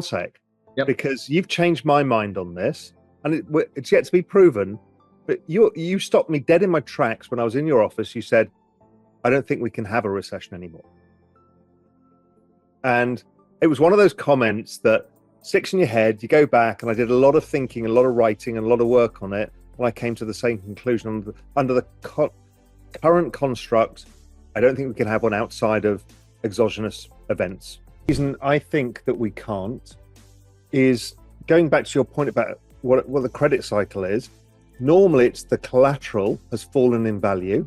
sec, Yep. because you've changed my mind on this, and it's yet to be proven. But you stopped me dead in my tracks when I was in your office. You said, "I don't think we can have a recession anymore," and it was one of those comments that sticks in your head. You go back, and I did a lot of thinking, a lot of writing, and a lot of work on it, and I came to the same conclusion under the current construct. I don't think we can have one outside of exogenous events. The reason I think that we can't is going back to your point about what the credit cycle is. Normally, it's the collateral has fallen in value,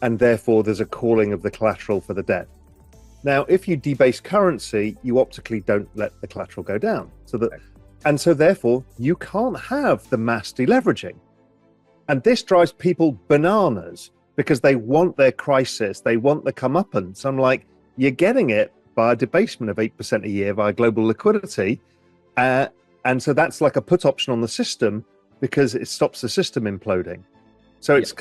and therefore there's a calling of the collateral for the debt. Now, if you debase currency, you optically don't let the collateral go down. So therefore, you can't have the mass deleveraging. And this drives people bananas because they want their crisis, they want the comeuppance. I'm like, you're getting it by a debasement of 8% a year via global liquidity. And so that's like a put option on the system because it stops the system imploding. So it's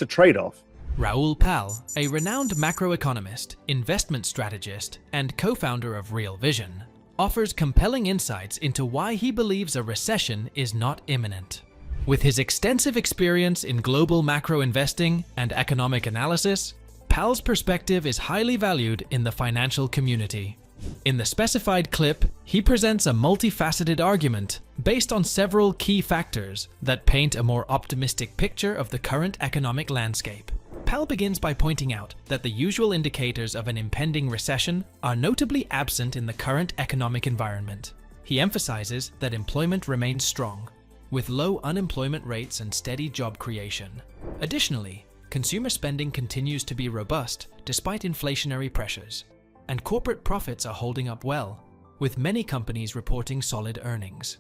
a trade-off. Raoul Pal, a renowned macroeconomist, investment strategist, and co-founder of Real Vision, offers compelling insights into why he believes a recession is not imminent. With his extensive experience in global macro investing and economic analysis, Pal's perspective is highly valued in the financial community. In the specified clip, he presents a multifaceted argument based on several key factors that paint a more optimistic picture of the current economic landscape. Pal begins by pointing out that the usual indicators of an impending recession are notably absent in the current economic environment. He emphasizes that employment remains strong, with low unemployment rates and steady job creation. Additionally, consumer spending continues to be robust despite inflationary pressures, and corporate profits are holding up well, with many companies reporting solid earnings.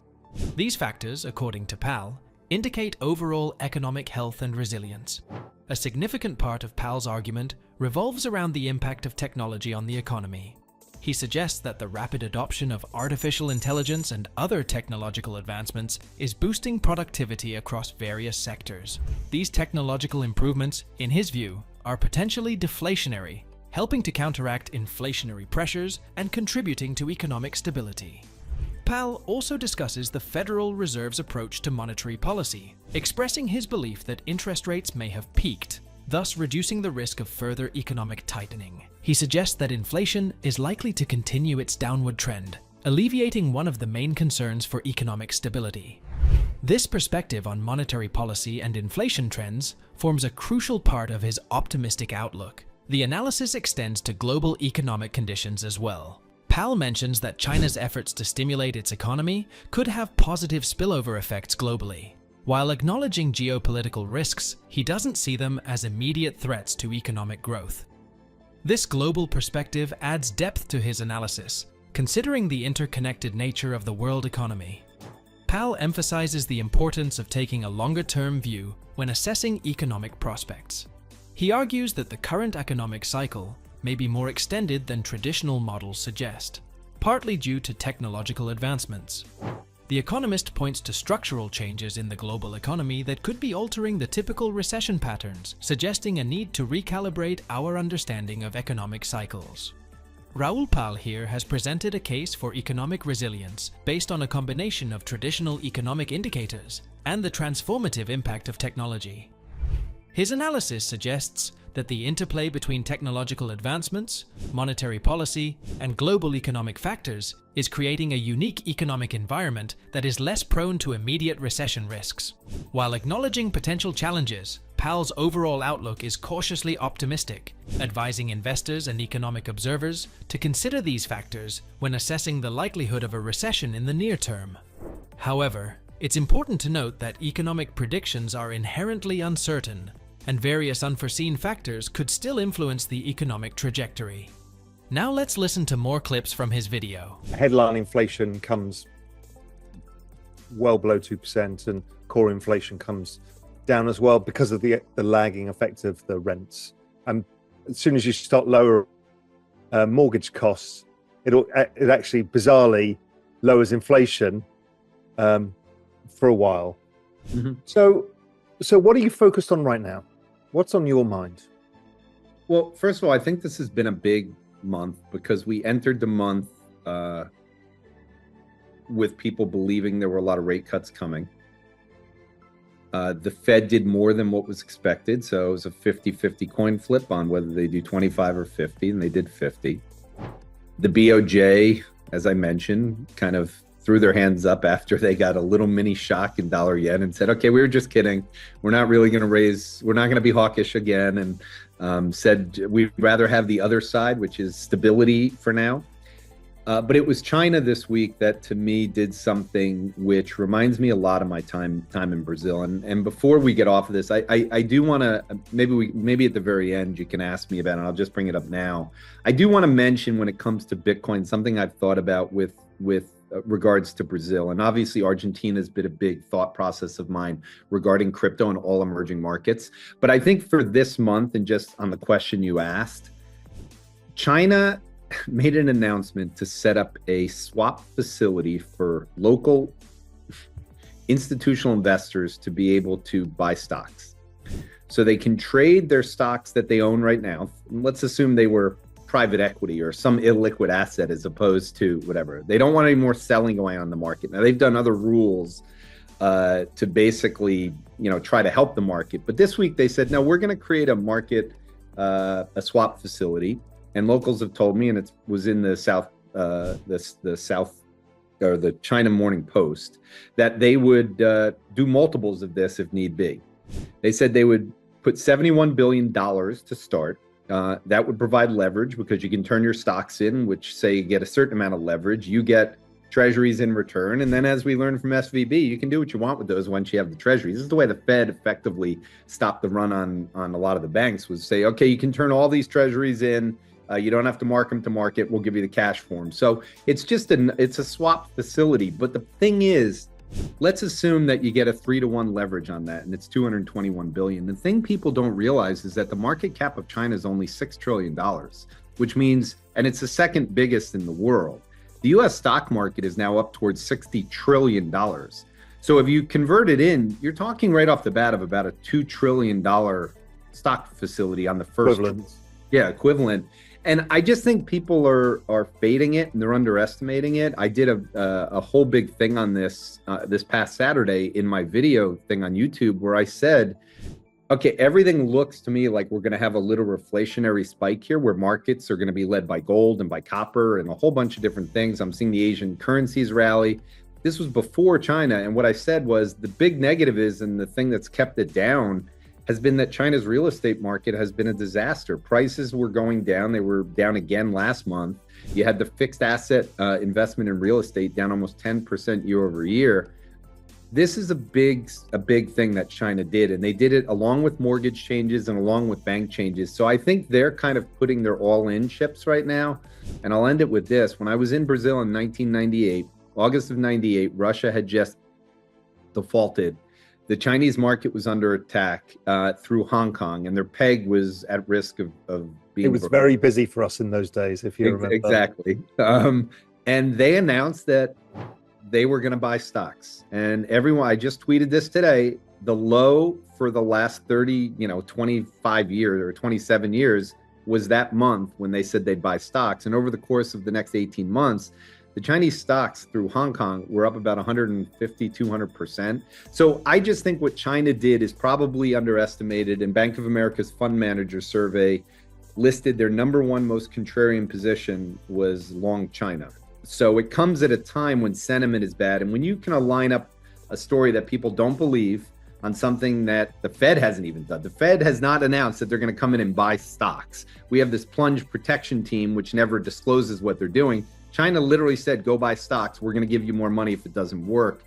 These factors, according to Pal, indicate overall economic health and resilience. A significant part of Pal's argument revolves around the impact of technology on the economy. He suggests that the rapid adoption of artificial intelligence and other technological advancements is boosting productivity across various sectors. These technological improvements, in his view, are potentially deflationary, helping to counteract inflationary pressures and contributing to economic stability. Pal also discusses the Federal Reserve's approach to monetary policy, expressing his belief that interest rates may have peaked, thus reducing the risk of further economic tightening. He suggests that inflation is likely to continue its downward trend, alleviating one of the main concerns for economic stability. This perspective on monetary policy and inflation trends forms a crucial part of his optimistic outlook. The analysis extends to global economic conditions as well. Pal mentions that China's efforts to stimulate its economy could have positive spillover effects globally. While acknowledging geopolitical risks, he doesn't see them as immediate threats to economic growth. This global perspective adds depth to his analysis, considering the interconnected nature of the world economy. Pal emphasizes the importance of taking a longer-term view when assessing economic prospects. He argues that the current economic cycle may be more extended than traditional models suggest, partly due to technological advancements. The economist points to structural changes in the global economy that could be altering the typical recession patterns, suggesting a need to recalibrate our understanding of economic cycles. Raoul Pal here has presented a case for economic resilience based on a combination of traditional economic indicators and the transformative impact of technology. His analysis suggests that the interplay between technological advancements, monetary policy, and global economic factors is creating a unique economic environment that is less prone to immediate recession risks. While acknowledging potential challenges, Pal's overall outlook is cautiously optimistic, advising investors and economic observers to consider these factors when assessing the likelihood of a recession in the near term. However, it's important to note that economic predictions are inherently uncertain, and various unforeseen factors could still influence the economic trajectory. Now let's listen to more clips from his video. Headline inflation comes well below 2%, and core inflation comes down as well because of the lagging effect of the rents. And as soon as you start lower mortgage costs, it actually bizarrely lowers inflation for a while. Mm-hmm. So what are you focused on right now? What's on your mind? Well, first of all, I think this has been a big month because we entered the month with people believing there were a lot of rate cuts coming. The Fed did more than what was expected, so it was a 50-50 coin flip on whether they do 25 or 50, and they did 50. The BOJ, as I mentioned, kind of threw their hands up after they got a little mini shock in dollar yen and said, okay, we were just kidding. We're not really going to raise, we're not going to be hawkish again, and said we'd rather have the other side, which is stability for now. But it was China this week that, to me, did something which reminds me a lot of my time in Brazil. And before we get off of this, I do want to, maybe at the very end you can ask me about it, and I'll just bring it up now. I do want to mention, when it comes to Bitcoin, something I've thought about with regards to Brazil. And obviously Argentina has been a big thought process of mine regarding crypto and all emerging markets. But I think for this month, and just on the question you asked, China made an announcement to set up a swap facility for local institutional investors to be able to buy stocks. So they can trade their stocks that they own right now. Let's assume they were private equity or some illiquid asset as opposed to whatever. They don't want any more selling going on in the market. Now, they've done other rules to basically, try to help the market. But this week they said, no, we're going to create a market, a swap facility. And locals have told me, and it was in the South, the South, or the China Morning Post, that they would do multiples of this if need be. They said they would put $71 billion to start. That would provide leverage because you can turn your stocks in, which say you get a certain amount of leverage. You get treasuries in return. And then, as we learned from SVB, you can do what you want with those once you have the treasuries. This is the way the Fed effectively stopped the run on a lot of the banks, was say, okay, you can turn all these treasuries in. You don't have to mark them to market. We'll give you the cash for them. So it's just it's a swap facility. But the thing is, let's assume that you get a 3-to-1 leverage on that, and it's $221 billion. The thing people don't realize is that the market cap of China is only $6 trillion, which means, and it's the second biggest in the world. The US stock market is now up towards $60 trillion. So if you convert it in, you're talking right off the bat of about a $2 trillion stock facility on the first. Equivalent. Yeah, equivalent. And I just think people are fading it and they're underestimating it. I did a whole big thing on this this past Saturday in my video thing on YouTube, where I said, okay, everything looks to me like we're going to have a little reflationary spike here, where markets are going to be led by gold and by copper and a whole bunch of different things. I'm seeing the Asian currencies rally. This was before China. And what I said was, the big negative is, and the thing that's kept it down, has been that China's real estate market has been a disaster. Prices were going down. They were down again last month. You had the fixed asset investment in real estate down almost 10% year over year. This is a big thing that China did, and they did it along with mortgage changes and along with bank changes. So I think they're kind of putting their all-in chips right now. And I'll end it with this. When I was in Brazil in 1998, August of 98, Russia had just defaulted. The Chinese market was under attack through Hong Kong, and their peg was at risk of being. It was very busy for us in those days, if you remember. Exactly. And they announced that they were going to buy stocks. And everyone, I just tweeted this today, the low for the last 25 years or 27 years was that month when they said they'd buy stocks. And over the course of the next 18 months, the Chinese stocks through Hong Kong were up about 150, 200%. So I just think what China did is probably underestimated. And Bank of America's fund manager survey listed their number one most contrarian position was long China. So it comes at a time when sentiment is bad. And when you can line up a story that people don't believe on something that the Fed hasn't even done. The Fed has not announced that they're going to come in and buy stocks. We have this plunge protection team, which never discloses what they're doing. China literally said, go buy stocks. We're going to give you more money if it doesn't work.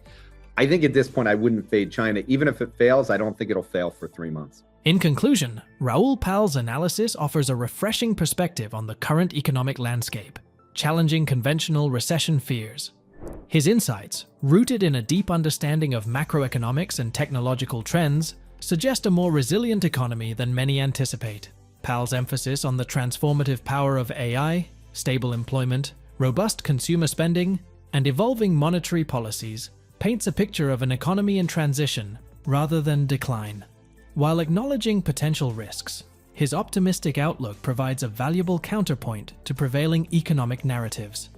I think at this point, I wouldn't fade China. Even if it fails, I don't think it'll fail for 3 months. In conclusion, Raoul Pal's analysis offers a refreshing perspective on the current economic landscape, challenging conventional recession fears. His insights, rooted in a deep understanding of macroeconomics and technological trends, suggest a more resilient economy than many anticipate. Pal's emphasis on the transformative power of AI, stable employment, robust consumer spending, and evolving monetary policies paints a picture of an economy in transition rather than decline. While acknowledging potential risks, his optimistic outlook provides a valuable counterpoint to prevailing economic narratives.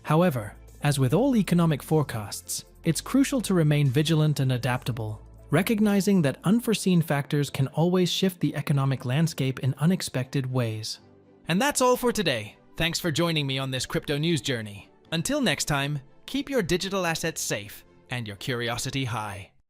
However, As with all economic forecasts, it's crucial to remain vigilant and adaptable, recognizing that unforeseen factors can always shift the economic landscape in unexpected ways. And that's all for today. Thanks for joining me on this crypto news journey. Until next time, keep your digital assets safe and your curiosity high.